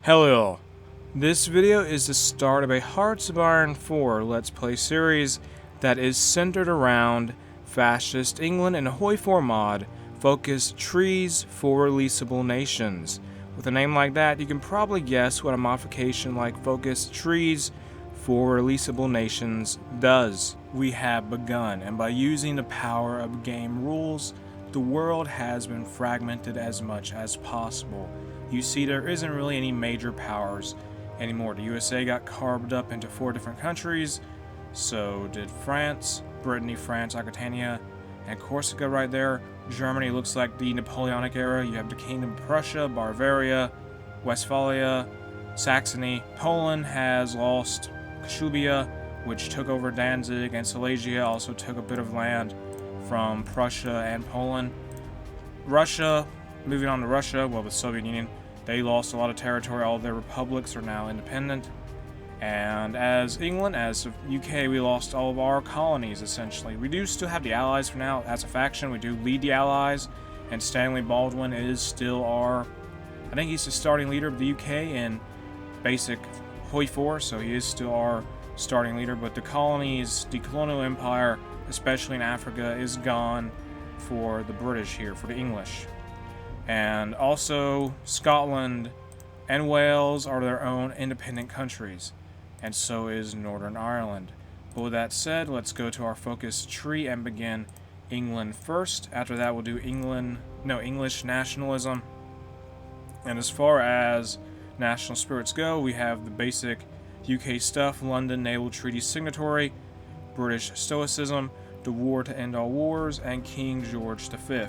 Hello, this video is the start of a Hearts of Iron 4 Let's Play series that is centered around Fascist England and Hoi 4 mod focused trees for releasable nations. With a name like that, you can probably guess what a modification like focused trees for releasable nations does. We have begun, and by using the power of game rules, the world has been fragmented as much as possible. You see, there isn't really any major powers anymore. The USA got carved up into 4 different countries, so did France, Brittany, France, Aquitania, and Corsica right there. Germany looks like the Napoleonic era. You have the Kingdom of Prussia, Bavaria, Westphalia, Saxony. Poland has lost Kashubia, which took over Danzig, and Silesia also took a bit of land from Prussia and Poland. Russia, moving on to Russia, well, the Soviet Union, they lost a lot of territory. All of their republics are now independent. And as England, as UK, we lost all of our colonies, essentially. We do still have the Allies for now. As a faction, we do lead the Allies, and Stanley Baldwin is still our, I think he's the starting leader of the UK in basic Hoi 4, so he is still our starting leader. But the colonies, the colonial empire, especially in Africa, is gone for the British here, for the English. And also, Scotland and Wales are their own independent countries, and so is Northern Ireland. But with that said, let's go to our focus tree and begin England first. After that, we'll do English nationalism. And as far as national spirits go, we have the basic UK stuff: London Naval Treaty signatory, British Stoicism, the war to end all wars, and King George V.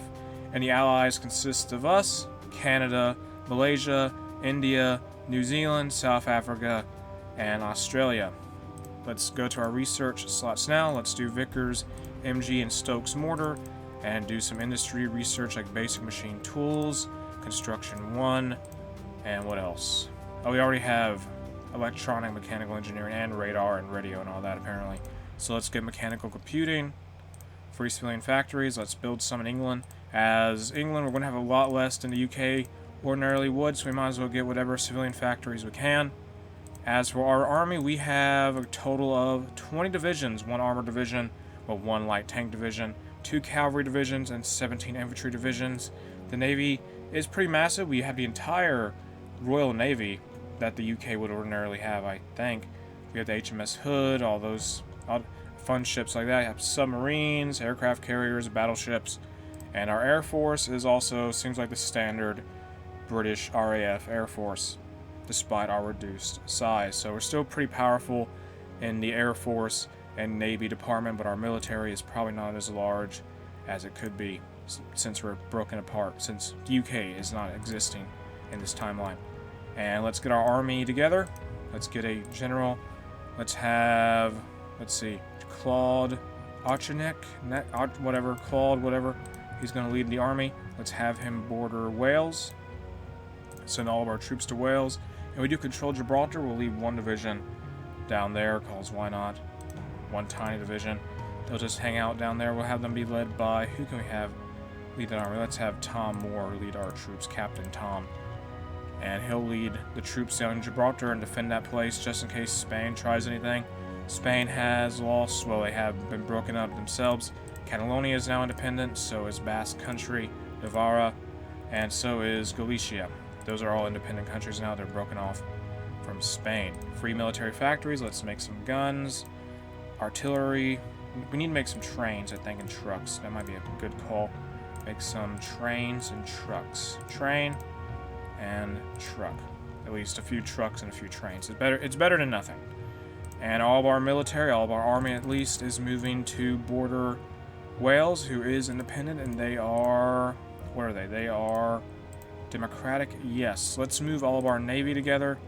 And the allies consist of us, Canada, Malaysia, India, New Zealand, South Africa, and Australia. Let's go to our research slots now. Let's do Vickers, MG, and Stokes Mortar, and do some industry research like basic machine tools, construction 1, and what else? Oh, we already have electronic, mechanical engineering, and radar and radio and all that apparently. So let's get mechanical computing, free civilian factories. Let's build some in England. As England, we're going to have a lot less than the UK ordinarily would, so we might as well get whatever civilian factories we can. As for our army, we have a total of 20 divisions, 1 armored division, 1 light tank division, 2 cavalry divisions, and 17 infantry divisions. The navy is pretty massive. We have the entire Royal Navy that the UK would ordinarily have, I think. We have the HMS Hood, all those fun ships like that. We have submarines, aircraft carriers, battleships. And our Air Force is also, seems like the standard British RAF Air Force, despite our reduced size. So we're still pretty powerful in the Air Force and Navy department, but our military is probably not as large as it could be since we're broken apart, since the UK is not existing in this timeline. And let's get our army together. Let's get a general. Let's have, let's see, Claude Auchinleck, Claude, whatever. He's going to lead the army. Let's have him border Wales. Send all of our troops to Wales. And we do control Gibraltar. We'll leave 1 division down there, because why not? 1 tiny division. They'll just hang out down there. We'll have them be led by, who can we have lead the army? Let's have Tom Moore lead our troops, Captain Tom. And he'll lead the troops down in Gibraltar and defend that place just in case Spain tries anything. Spain has lost, well, they have been broken up themselves. Catalonia is now independent, so is Basque Country, Navarra, and so is Galicia. Those are all independent countries now. They're broken off from Spain. Free military factories. Let's make some guns, artillery. We need to make some trains, I think, and trucks. That might be a good call. Make some trains and trucks. Train and truck. At least a few trucks and a few trains. It's better than nothing. And all of our military, all of our army at least, is moving to border Wales, who is independent, and they are, what are they? They are democratic. Yes, let's move all of our navy together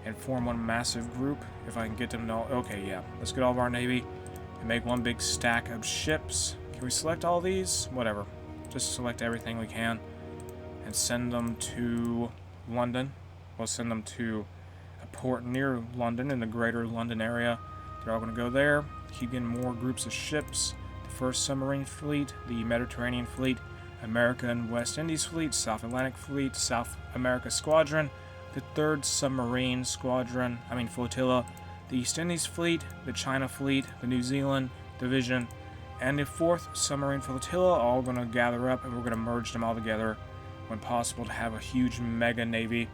and form 1 massive group. If I can get them to, okay, yeah. Let's get all of our navy and make 1 big stack of ships. Can we select all these? Whatever. Just select everything we can and send them to London. We'll send them to a port near London in the greater London area. They're all going to go there. Keep getting more groups of ships. The 1st Submarine Fleet, the Mediterranean Fleet, American West Indies Fleet, South Atlantic Fleet, South America Squadron, the 3rd Submarine Flotilla, the East Indies Fleet, the China Fleet, the New Zealand Division, and the 4th Submarine Flotilla, all going to gather up, and we're going to merge them all together when possible to have a huge mega navy.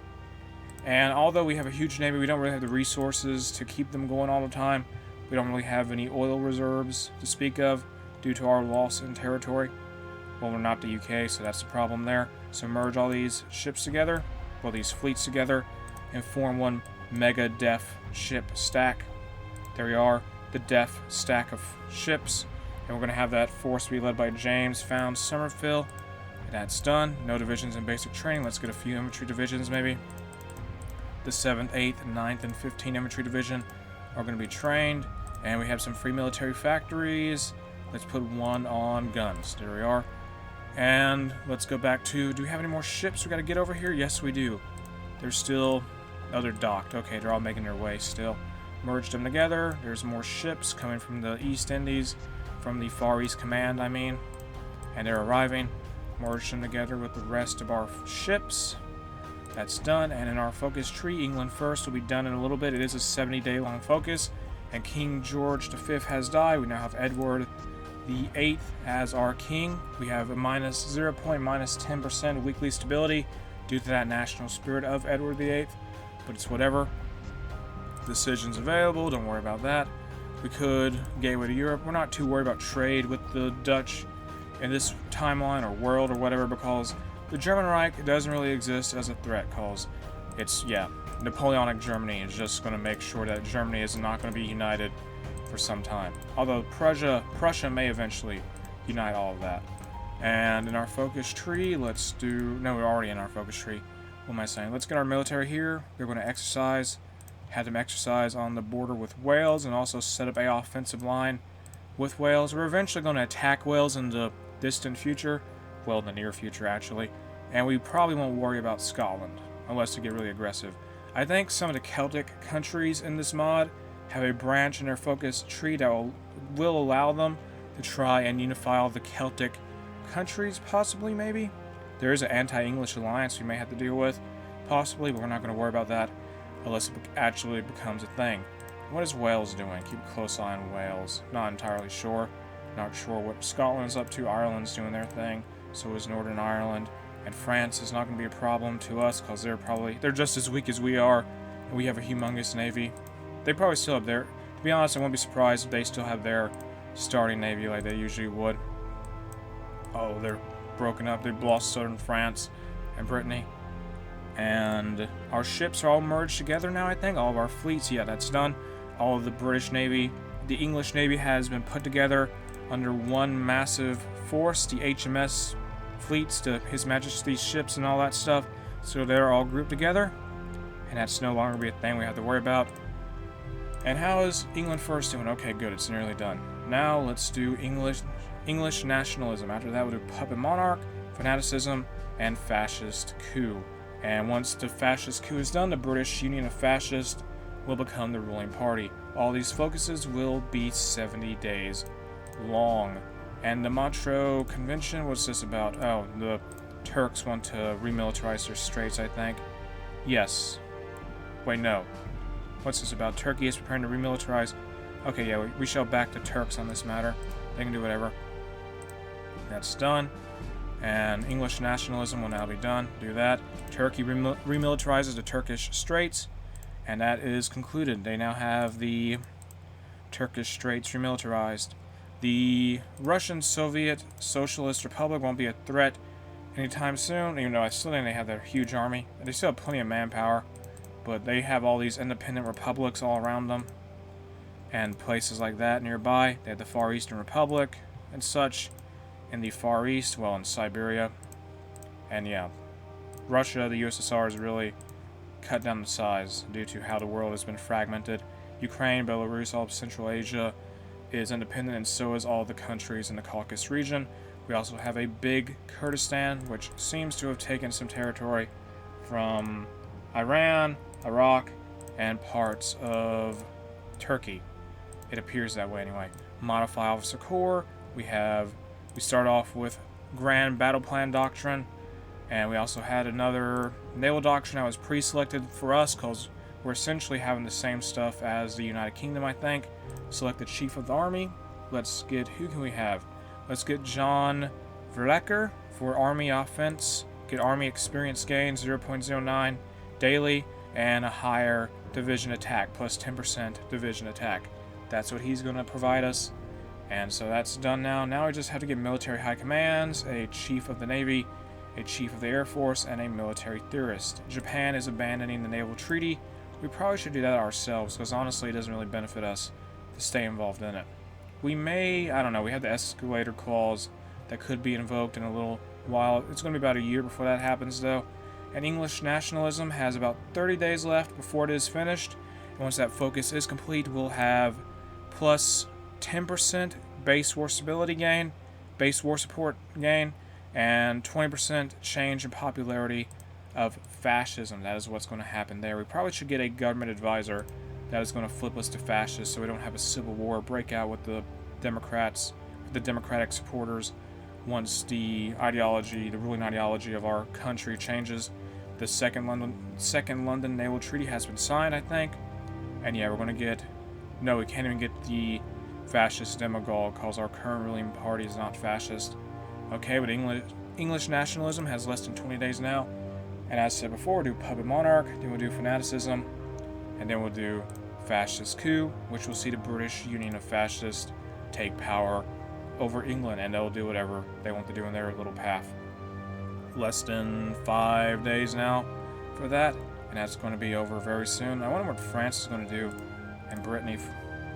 And although we have a huge navy, we don't really have the resources to keep them going all the time. We don't really have any oil reserves to speak of due to our loss in territory. Well, we're not the UK, so that's the problem there. So merge all these ships together, well, these fleets together, and form one mega def ship stack. There we are, the def stack of ships. And we're going to have that force be led by James Found Somerville. And that's done. No divisions in basic training. Let's get a few infantry divisions, maybe. The 7th, 8th, 9th, and 15th Infantry Division are going to be trained. And we have some free military factories. Let's put one on guns. There we are. And let's go back to, do we have any more ships we got to get over here? Yes, we do. They're still, oh, they're docked. Okay, they're all making their way still. Merged them together. There's more ships coming from the East Indies, from the Far East Command, I mean. And they're arriving. Merged them together with the rest of our ships. That's done. And in our focus tree, England first will be done in a little bit. It is a 70-day long focus. And King George V has died. We now have Edward the 8th as our king. We have a minus 10% weekly stability due to that national spirit of Edward the 8th. But it's whatever. Decisions available. Don't worry about that. We could gateway to Europe. We're not too worried about trade with the Dutch in this timeline or world or whatever, because the German Reich doesn't really exist as a threat, because it's, yeah, Napoleonic Germany is just going to make sure that Germany is not going to be united for some time. Although Prussia may eventually unite all of that. And in our focus tree, let's do, no, we're already in our focus tree. What am I saying? Let's get our military here. They're going to exercise, have them exercise on the border with Wales, and also set up a offensive line with Wales. We're eventually going to attack Wales in the distant future, well, in the near future actually, and we probably won't worry about Scotland unless they get really aggressive. I think some of the Celtic countries in this mod have a branch in their focus tree that will allow them to try and unify all the Celtic countries, possibly, maybe. There is an anti-English alliance we may have to deal with, possibly, but we're not going to worry about that unless it actually becomes a thing. What is Wales doing? Keep a close eye on Wales. Not entirely sure. Not sure what Scotland's up to. Ireland's doing their thing. So is Northern Ireland. And France is not going to be a problem to us because they're just as weak as we are. And we have a humongous navy. They probably still have their, to be honest, I won't be surprised if they still have their starting navy like they usually would. Oh, they're broken up. They've lost southern France and Brittany. And our ships are all merged together now, I think. All of our fleets, yeah, that's done. All of the British Navy, the English Navy has been put together under one massive force, the HMS fleets, to His Majesty's ships and all that stuff. So they're all grouped together, and that's no longer be a thing we have to worry about. And how is England first doing? Okay, good, it's nearly done. Now let's do English nationalism. After that we'll do puppet monarch, fanaticism, and fascist coup. And once the fascist coup is done, the British Union of Fascists will become the ruling party. All these focuses will be 70 days long. And the Montreux Convention, what's this about? Oh, the Turks want to remilitarize their straits, I think. Yes. Wait, no. What's this about? Turkey is preparing to remilitarize. Okay, yeah, we shall back the Turks on this matter. They can do whatever. That's done. And English nationalism will now be done. Do that. Turkey remilitarizes the Turkish Straits. And that is concluded. They now have the Turkish Straits remilitarized. The Russian Soviet Socialist Republic won't be a threat anytime soon, even though I still think they have their huge army. They still have plenty of manpower, but they have all these independent republics all around them and places like that nearby. They have the Far Eastern Republic and such in the Far East, well, in Siberia. And yeah, Russia, the USSR, has really cut down the size due to how the world has been fragmented. Ukraine, Belarus, all of Central Asia is independent, and so is all the countries in the Caucasus region. We also have a big Kurdistan, which seems to have taken some territory from Iran, Iraq, and parts of Turkey. It appears that way anyway. Modify Officer Corps. We start off with Grand Battle Plan Doctrine, And we also had another naval doctrine that was pre-selected for us because we're essentially having the same stuff as the United Kingdom, I think. Select the Chief of the Army. Let's get, who can we have? Let's get John Verlecker for Army Offense. Get Army Experience Gain 0.09 daily and a higher division attack, plus 10% division attack. That's what he's going to provide us. And so that's done now. Now we just have to get military high commands, a Chief of the Navy, a Chief of the Air Force, and a military theorist. Japan is abandoning the naval treaty. We probably should do that ourselves because honestly it doesn't really benefit us to stay involved in it. We may, I don't know, we have the escalator clause that could be invoked in a little while. It's going to be about a year before that happens though. And English nationalism has about 30 days left before it is finished. And once that focus is complete, we'll have plus 10% base war stability gain, base war support gain, and 20% change in popularity of fascism. That is what's going to happen there. We probably should get a government advisor that is going to flip us to fascist so we don't have a civil war breakout with the Democrats, the Democratic supporters, once the ideology, the ruling ideology of our country changes. The Second London Naval Treaty has been signed, I think. And yeah, we're going to get, no, we can't even get the fascist demagogue because our current ruling party is not fascist. Okay, but English nationalism has less than 20 days now. And as I said before, we'll do puppet monarch, then we'll do fanaticism, and then we'll do fascist coup, which will see the British Union of Fascists take power over England, and they'll do whatever they want to do in their little path. Less than 5 days now for that, and that's going to be over very soon. I wonder what France is going to do, and Brittany.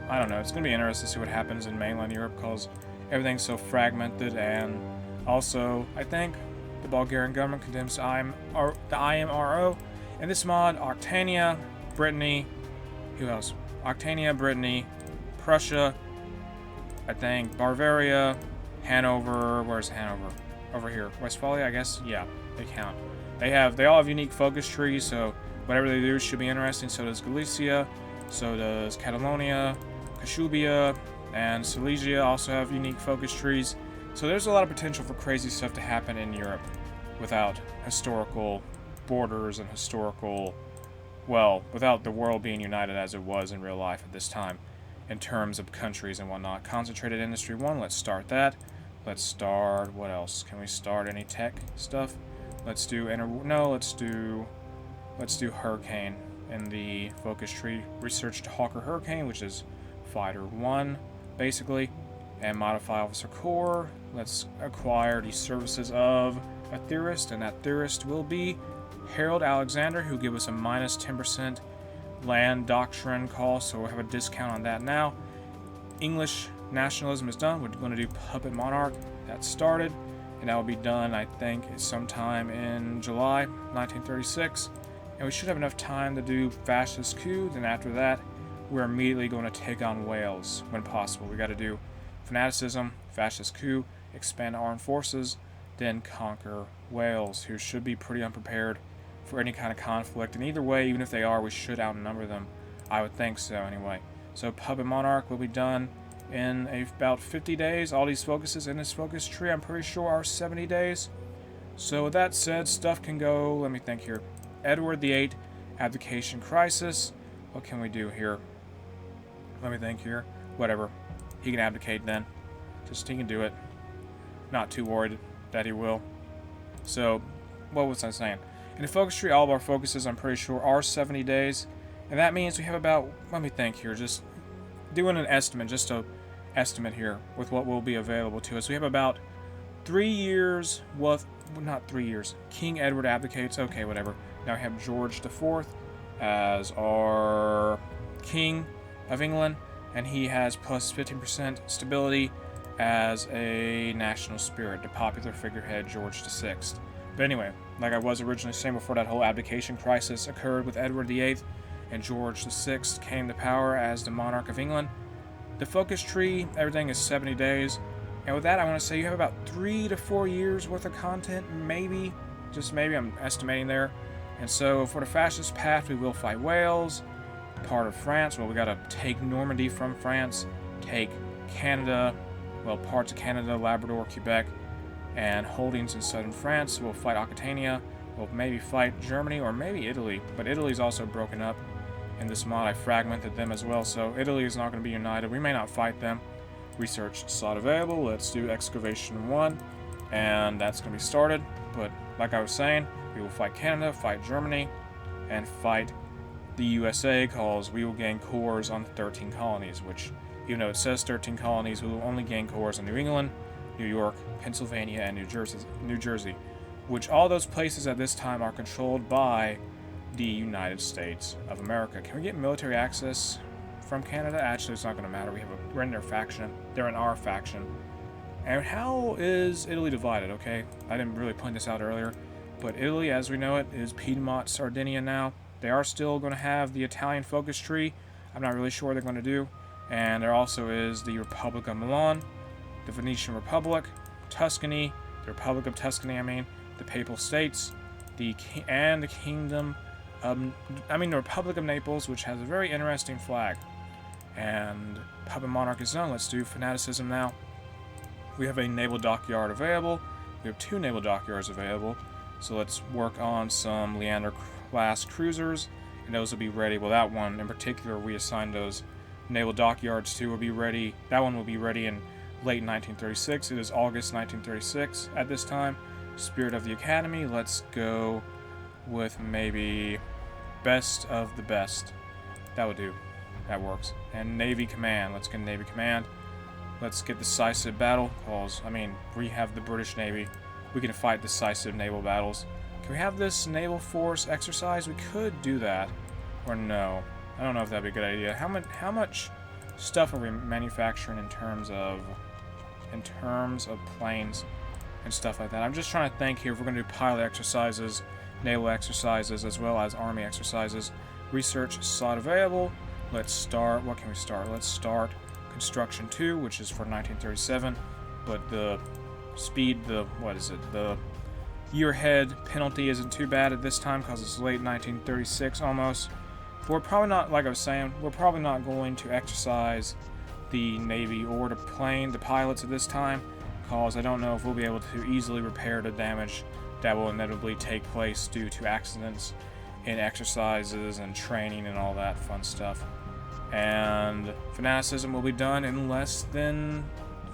I don't know. It's going to be interesting to see what happens in mainland Europe because everything's so fragmented, and also I think the Bulgarian government condemns the IMRO. In this mod, Octania, Brittany, who else? Octania, Brittany, Prussia, I think Bavaria, Hanover. Where's Hanover? Over here. Westphalia, I guess? Yeah, they count. They all have unique focus trees, so whatever they do should be interesting. So does Galicia, so does Catalonia, Kashubia, and Silesia also have unique focus trees. So there's a lot of potential for crazy stuff to happen in Europe without historical borders and without the world being united as it was in real life at this time in terms of countries and whatnot. Concentrated Industry 1, let's start that. Let's start, what else? Can we start any tech stuff? Let's do Hurricane in the focus tree. Research to Hawker Hurricane, which is Fighter 1, basically. And modify Officer Corps. Let's acquire the services of a theorist, and that theorist will be Harold Alexander, who give us a minus 10% land doctrine cost, so we'll have a discount on that now. English nationalism is done. We're going to do Puppet Monarch. That started, and that will be done, I think, sometime in July 1936. And we should have enough time to do Fascist Coup. Then after that, we're immediately going to take on Wales when possible. We got to do Fanaticism, Fascist Coup, expand armed forces, then conquer Wales, who should be pretty unprepared for any kind of conflict. And either way, even if they are, we should outnumber them. I would think so anyway. So Puppet Monarch will be done in about 50 days. All these focuses in this focus tree, I'm pretty sure, are 70 days. So with that said, stuff can go, let me think here. Edward VIII, Abdication Crisis. What can we do here? Let me think here. Whatever. He can abdicate then. Just he can do it. Not too worried that he will. So, what was I saying? In the focus tree, all of our focuses, I'm pretty sure, are 70 days. And that means we have about, let me think here, just doing an estimate, just an estimate here with what will be available to us. We have about 3 years, not 3 years. King Edward abdicates, okay, whatever. Now we have George IV as our King of England, and he has plus 15% stability as a national spirit, the popular figurehead George VI. But anyway, like I was originally saying before that whole abdication crisis occurred with Edward VIII, and George VI came to power as the monarch of England. The focus tree, everything is 70 days. And with that, I want to say you have about 3 to 4 years worth of content, maybe. Just maybe, I'm estimating there. And so for the fascist path, we will fight Wales, part of France. Well, we got to take Normandy from France, take Canada, well, parts of Canada, Labrador, Quebec, and holdings in southern France. We'll fight Aquitania. We'll maybe fight Germany or maybe Italy, but Italy's also broken up. In this mod, I fragmented them as well, so Italy is not going to be united. We may not fight them. Research slot available. Let's do excavation 1, and that's going to be started. But like I was saying, we will fight Canada, fight Germany, and fight the USA, because we will gain cores on the 13 colonies, which, even though it says 13 colonies, we will only gain cores on New England, New York, Pennsylvania, and New Jersey, which all those places at this time are controlled by the United States of America. Can we get military access from Canada? Actually, it's not going to matter. We're in their faction. They're in our faction. And how is Italy divided? Okay, I didn't really point this out earlier, but Italy, as we know it, is Piedmont, Sardinia now. They are still going to have the Italian focus tree. I'm not really sure what they're going to do. And there also is the Republic of Milan, the Venetian Republic, Tuscany, the Republic of Tuscany, the Papal States, the Kingdom of, the Republic of Naples, which has a very interesting flag. And Puppet Monarch is done. Let's do fanaticism now. We have a naval dockyard available. We have 2 naval dockyards available. So let's work on some Leander-class cruisers, and those will be ready. Well, that one in particular, we assigned those naval dockyards to, will be ready. That one will be ready in late 1936. It is August 1936 at this time. Spirit of the Academy, let's go with maybe best of the best. That would do. That works. And Navy Command, let's get Navy Command. Let's get decisive battle, because, we have the British Navy. We can fight decisive naval battles. Can we have this naval force exercise? We could do that. Or no. I don't know if that'd be a good idea. How much stuff are we manufacturing in terms of planes and stuff like that? I'm just trying to think here if we're going to do pilot exercises, naval exercises, as well as army exercises. Research slot available. Let's start. What can we start? Let's start Construction 2, which is for 1937, but the speed, the year ahead penalty isn't too bad at this time because it's late 1936 almost. But we're probably not, like I was saying, we're probably not going to exercise the Navy or the pilots at this time, because I don't know if we'll be able to easily repair the damage that will inevitably take place due to accidents in exercises and training and all that fun stuff. And fanaticism will be done in less than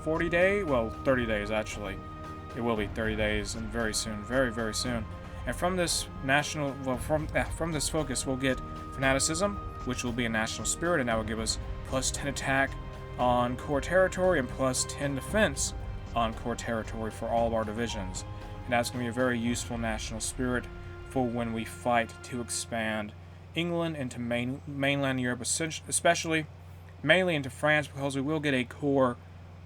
40 days, well, 30 days actually. It will be 30 days, and very soon, very, very soon. And from this from this focus, we'll get fanaticism, which will be a national spirit, and that will give us plus 10 attack on core territory and plus 10 defense on core territory for all of our divisions. And that's going to be a very useful national spirit for when we fight to expand England into mainland Europe, especially mainly into France, because we will get a core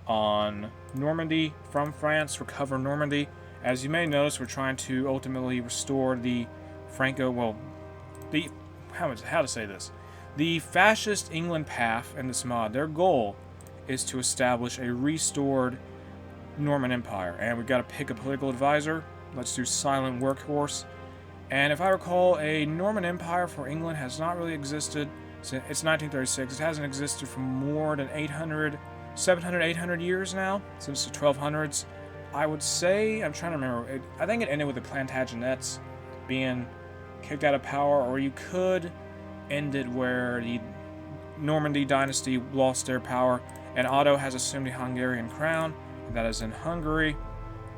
on Normandy from France, recover Normandy. As you may notice, we're trying to ultimately restore the the fascist England path in this mod. Their goal is to establish a restored Norman Empire, and we've got to pick a political advisor. Let's do Silent Workhorse. And if I recall, a Norman Empire for England has not really existed since it's 1936. It hasn't existed for more than 700, 800 years now, since the 1200s. I would say, I'm trying to remember, I think it ended with the Plantagenets being kicked out of power, or you could end it where the Normandy dynasty lost their power, and Otto has assumed the Hungarian crown, and that is in Hungary.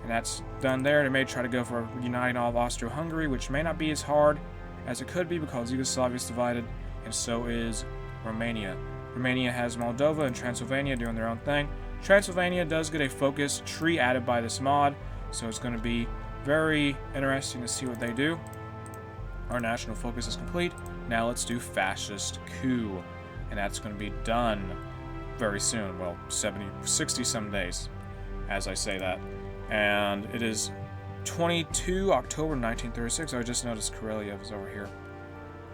And that's done there. They may try to go for uniting all of Austro-Hungary, which may not be as hard as it could be because Yugoslavia is divided, and so is Romania. Romania has Moldova and Transylvania doing their own thing. Transylvania does get a focus tree added by this mod, so it's going to be very interesting to see what they do. Our national focus is complete. Now let's do Fascist Coup, and that's going to be done very soon. Well, 60 some days, as I say that. And it is 22 October 1936. I just noticed Kareliev is over here.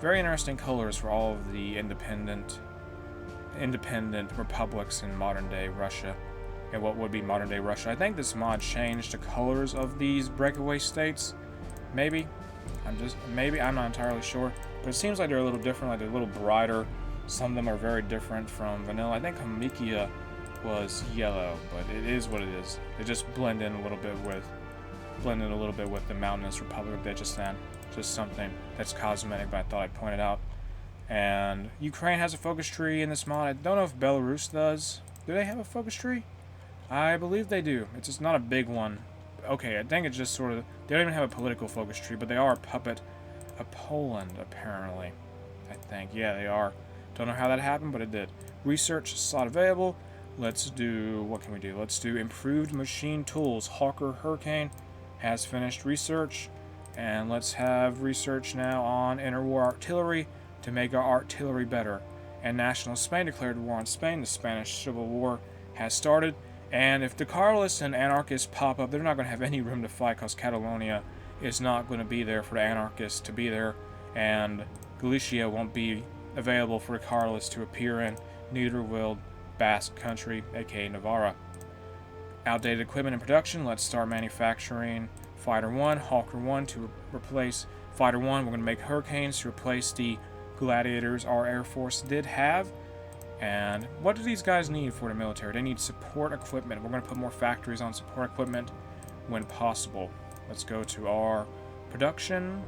Very interesting colors for all of the independent republics in modern-day Russia, and what would be modern-day Russia. I think this mod changed the colors of these breakaway states. Maybe. I'm not entirely sure. But it seems like they're a little different, like they're a little brighter. Some of them are very different from vanilla. I think Kalmykia was yellow, but it is what it is. They just blend in a little bit with the mountainous Republic of Dagestan. Just something that's cosmetic, but I thought I'd point it out. And Ukraine has a focus tree in this mod. I don't know if Belarus does. Do they have a focus tree? I believe they do. It's just not a big one. Okay, I think it's just sort of... They don't even have a political focus tree, but they are a puppet of Poland, apparently. I think. Yeah, they are. Don't know how that happened, but it did. Research slot available. Let's do... What can we do? Let's do improved machine tools. Hawker Hurricane has finished research. And let's have research now on interwar artillery to make our artillery better. And National Spain declared war on Spain. The Spanish Civil War has started. And if the Carlists and anarchists pop up, they're not going to have any room to fight because Catalonia is not going to be there for the anarchists to be there. And Galicia won't be available for the Carlists to appear in. Neither will Basque Country, aka Navarra. Outdated equipment in production. Let's start manufacturing Fighter 1, Hawker 1 to replace Fighter 1. We're going to make Hurricanes to replace the Gladiators our Air Force did have. And what do these guys need for the military? They need support equipment. We're going to put more factories on support equipment when possible. Let's go to our production.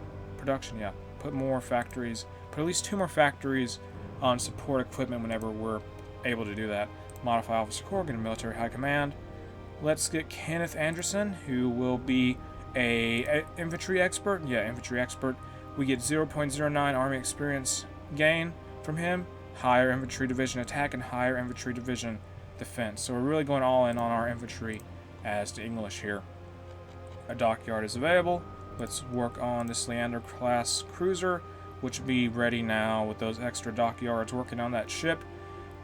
Yeah. Put more factories. Put at least 2 more factories on support equipment whenever we're able to do that. Modify Officer Corps, get a military high command. Let's get Kenneth Anderson, who will be a infantry expert. Yeah, infantry expert. We get 0.09 Army experience gain from him. Higher infantry division attack and higher infantry division defense. So we're really going all in on our infantry as the English here. A dockyard is available. Let's work on this Leander class cruiser, which will be ready now with those extra dockyards, working on that ship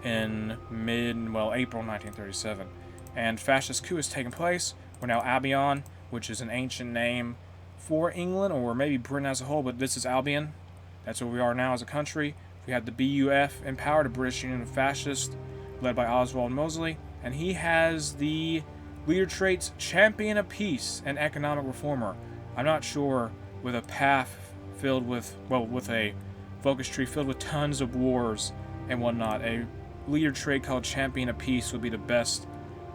in April 1937. And fascist coup has taken place. We're now Albion, which is an ancient name for England, or maybe Britain as a whole, but this is Albion. That's what we are now as a country. We have the BUF in power, the British Union of Fascists, led by Oswald Mosley, and he has the leader traits champion of peace and economic reformer. I'm not sure with a path filled with, with a focus tree filled with tons of wars and whatnot, a leader trait called champion of peace would be the best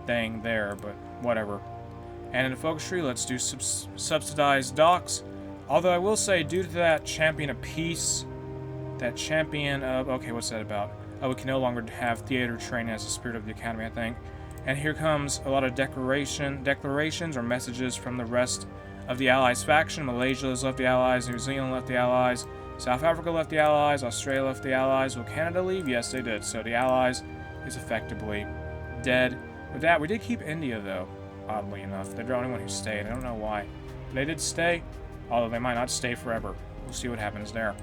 thing there, but whatever. And in the focus tree, let's do subsidized docks. Although I will say, due to that champion of peace, that champion of... Okay, what's that about? Oh, we can no longer have theater training as the spirit of the academy, I think. And here comes a lot of declarations or messages from the rest of the Allies faction. Malaysia has left the Allies, New Zealand left the Allies, South Africa left the Allies, Australia left the Allies. Will Canada leave? Yes, they did. So the Allies is effectively dead. With that, we did keep India, though, oddly enough. They're the only one who stayed. I don't know why. But they did stay, although they might not stay forever. We'll see what happens there.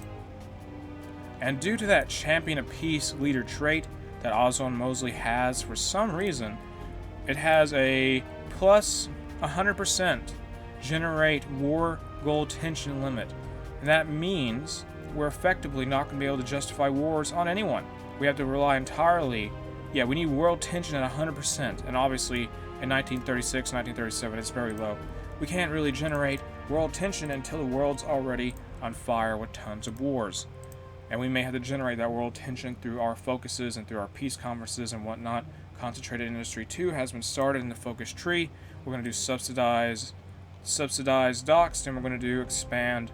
And due to that champion of peace leader trait that Oswald Mosley has, for some reason, it has a plus 100% generate war goal tension limit. And that means we're effectively not going to be able to justify wars on anyone. We have to rely entirely... Yeah, we need world tension at 100%. And obviously, in 1936, 1937, it's very low. We can't really generate world tension until the world's already on fire with tons of wars. And we may have to generate that world tension through our focuses and through our peace conferences and whatnot. Concentrated Industry 2 has been started in the focus tree. We're going to do subsidized docks, then we're going to do expand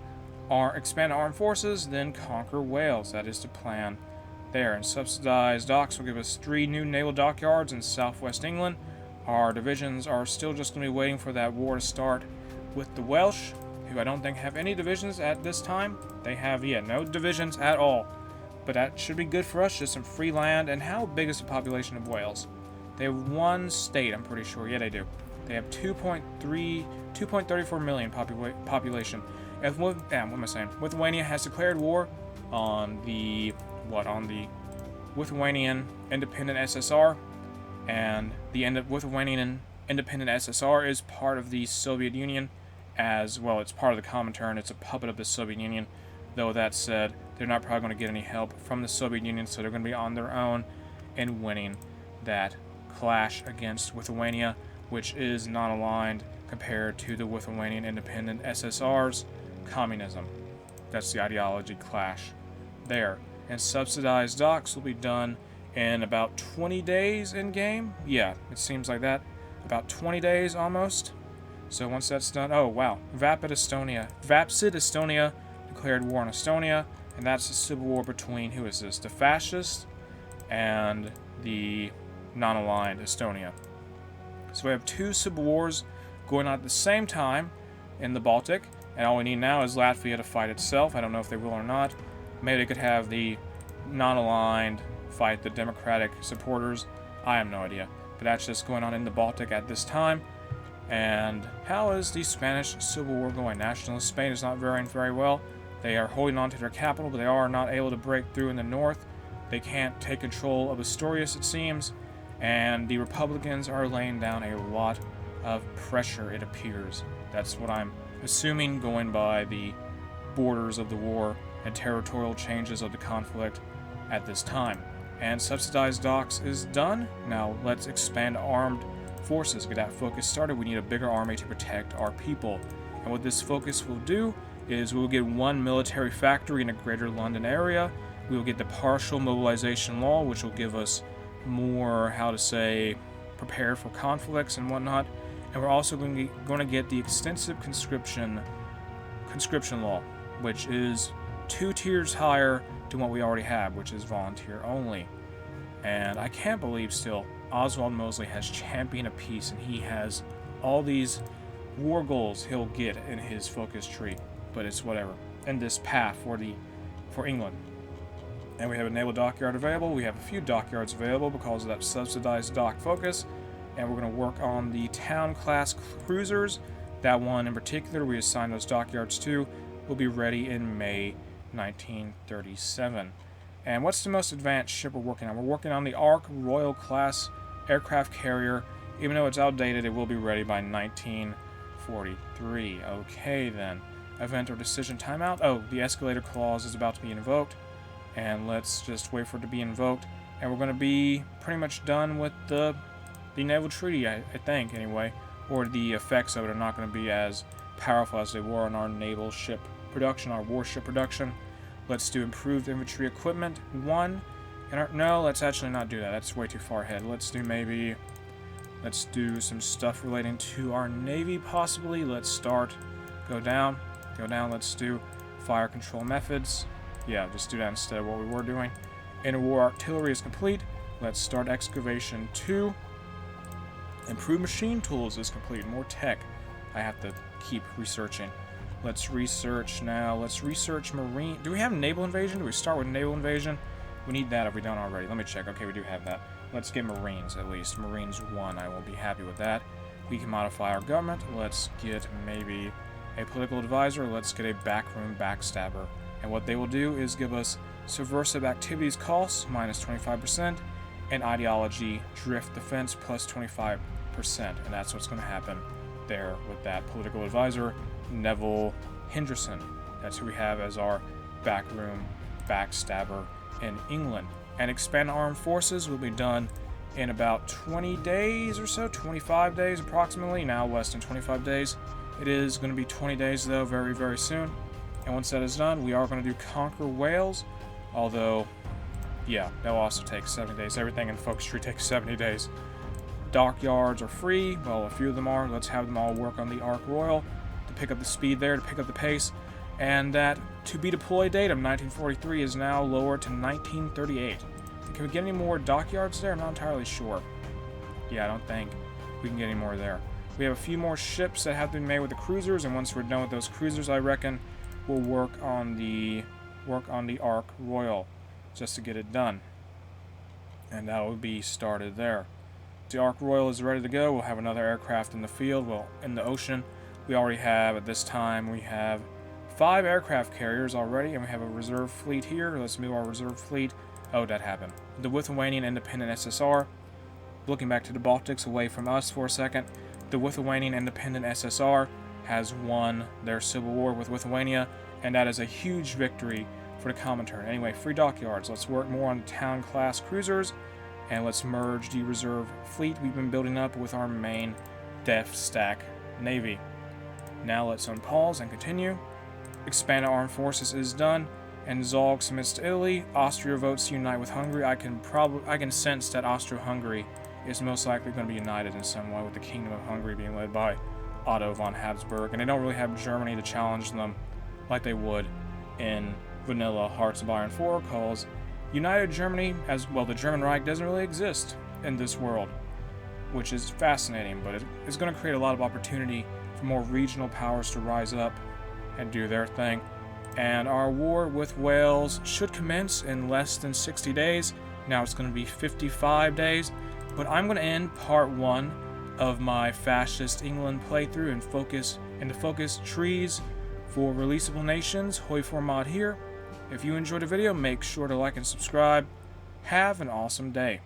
armed forces, then conquer Wales. That is the plan there. And subsidized docks will give us 3 new naval dockyards in southwest England. Our divisions are still just going to be waiting for that war to start with the Welsh, who I don't think have any divisions at this time. They have, no divisions at all. But that should be good for us, just some free land. And how big is the population of Wales? They have 1 state, I'm pretty sure. Yeah, they do. They have 2.34 million population. And what am I saying? Lithuania has declared war on the Lithuanian independent SSR. And the Lithuanian independent SSR is part of the Soviet Union. As well, it's part of the Comintern. It's a puppet of the Soviet Union. Though that said, they're not probably going to get any help from the Soviet Union, so they're going to be on their own in winning that clash against Lithuania, which is not aligned compared to the Lithuanian independent SSR's communism. That's the ideology clash there. And subsidized docks will be done in about 20 days in game. Yeah, it seems like that. About 20 days almost. So once that's done, oh wow, Vapid Estonia declared war on Estonia, and that's a civil war between, who is this? The Fascist and the non-aligned Estonia. So we have two civil wars going on at the same time in the Baltic, and all we need now is Latvia to fight itself. I don't know if they will or not. Maybe they could have the non-aligned fight the democratic supporters. I have no idea. But that's just going on in the Baltic at this time. And how is the Spanish Civil War going? Nationalist Spain is not faring very well. They are holding on to their capital, but they are not able to break through in the north. They can't take control of Asturias, it seems. And the Republicans are laying down a lot of pressure, it appears. That's what I'm assuming, going by the borders of the war and territorial changes of the conflict at this time. And subsidized docks is done. Now let's expand armed forces. Get that focus started. We need a bigger army to protect our people. And what this focus will do is we'll get one military factory in the greater London area. We will get the partial mobilization law, which will give us more, prepared for conflicts and whatnot. And we're also going to get the extensive conscription law, which is 2 tiers higher than what we already have, which is volunteer only. And I can't believe still Oswald Mosley has championed a peace, and he has all these war goals he'll get in his focus tree, but it's whatever. And this path for England. And we have a naval dockyard available. We have a few dockyards available because of that subsidized dock focus. And we're going to work on the town class cruisers. That one in particular we assigned those dockyards to will be ready in May 1937. And what's the most advanced ship we're working on? We're working on the Ark Royal class aircraft carrier. Even though it's outdated, it will be ready by 1943. Okay then. Event or decision timeout. Oh, the escalator clause is about to be invoked. And let's just wait for it to be invoked. And we're going to be pretty much done with the naval treaty, I think, anyway. Or the effects of it are not going to be as powerful as they were on our naval ship production, our warship production. Let's do improved infantry equipment 1. No, let's actually not do that. That's way too far ahead. Let's do some stuff relating to our navy, possibly. Let's go down. Let's do fire control methods. Yeah, just do that instead of what we were doing. Interwar artillery is complete. Let's start excavation 2. Improved machine tools is complete. More tech. I have to keep researching. Let's research now. Let's research marine. Do we have naval invasion? Do we start with naval invasion? We need that if we don't already. Let me check. Okay, we do have that. Let's get Marines at least. Marines 1. I will be happy with that. We can modify our government. Let's get maybe a political advisor. Let's get a backroom backstabber. And what they will do is give us subversive activities costs minus 25% and ideology drift defense plus 25%. And that's what's going to happen there with that political advisor, Neville Henderson. That's who we have as our backroom backstabber in England. And expand armed forces will be done in about 20 days or so, 25 days approximately, now less than 25 days. It is going to be 20 days though, very, very soon. And once that is done, we are going to do Conquer Wales, although, yeah, that'll also take 70 days. Everything in Focus Tree takes 70 days. Dockyards are free. Well, a few of them are. Let's have them all work on the Ark Royal to pick up the speed there, to pick up the pace. And that to-be-deployed date of 1943 is now lowered to 1938. Can we get any more dockyards there? I'm not entirely sure. Yeah, I don't think we can get any more there. We have a few more ships that have to be made with the cruisers, and once we're done with those cruisers, I reckon we'll work on the Ark Royal just to get it done. And that will be started there. The Ark Royal is ready to go. We'll have another aircraft in the field. Well, in the ocean, we already have, at this time, we have 5 aircraft carriers already, and we have a reserve fleet here. Let's move our reserve fleet. Oh, that happened. The Lithuanian Independent SSR. Looking back to the Baltics, away from us for a second, the Lithuanian Independent SSR has won their civil war with Lithuania, and that is a huge victory for the Comintern. Anyway, free dockyards. Let's work more on town-class cruisers, and let's merge the reserve fleet we've been building up with our main Death Stack Navy. Now let's unpause and continue. Expand armed forces is done, and Zog submits to Italy. Austria votes to unite with Hungary. I can sense that Austro-Hungary is most likely going to be united in some way, with the Kingdom of Hungary being led by Otto von Habsburg, and they don't really have Germany to challenge them like they would in vanilla Hearts of Iron 4, because United Germany, as well, the German Reich doesn't really exist in this world, which is fascinating, but it's going to create a lot of opportunity for more regional powers to rise up and do their thing. And our war with Wales should commence in less than 60 days. Now it's going to be 55 days, but I'm going to end part 1 of my Fascist England playthrough and focus trees for Releasable Nations. Hoi for mod here. If you enjoyed the video, make sure to like and subscribe. Have an awesome day.